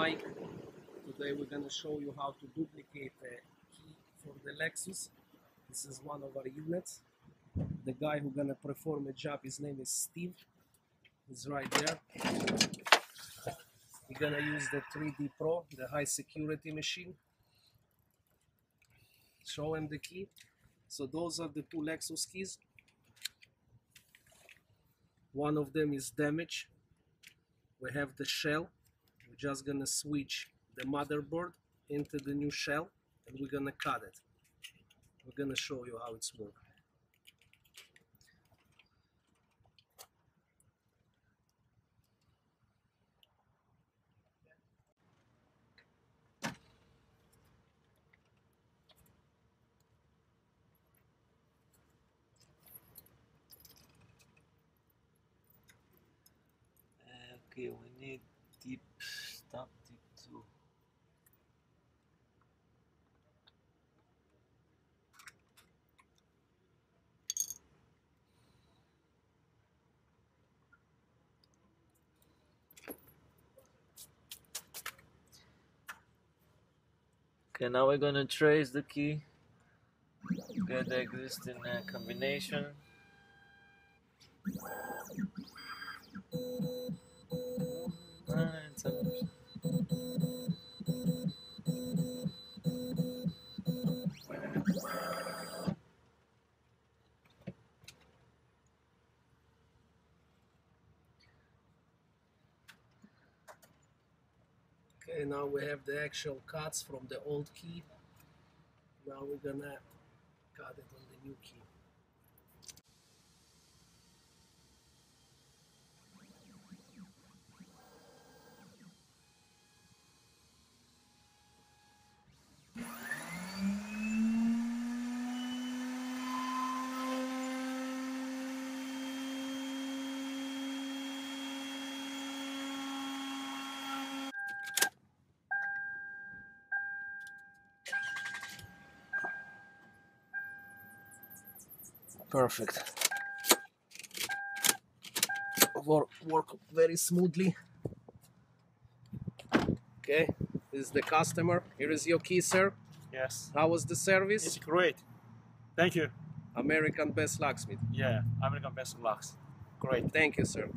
Mike. Today we're going to show you how to duplicate a key for the Lexus. This is one of our units. The guy who's going to perform a job, his name is Steve. He's right there. We're going to use the 3D Pro, the high security machine. Show him the key. So those are the two Lexus keys. One of them is damaged. We have the shell. We're just gonna switch the motherboard into the new shell and we're gonna cut it. We're gonna show you how it's working. Okay, we need deep stop deep 2. Okay, now we're gonna trace the key, get the existing combination. Okay, now we have the actual cuts from the old key. Now we're gonna cut it on the new key. Perfect. Work very smoothly. Okay, this is the customer. Here is your key, sir. Yes. How was the service? It's great. Thank you. American Best Locksmith. Yeah, American Best Locks. Great. Thank you, sir.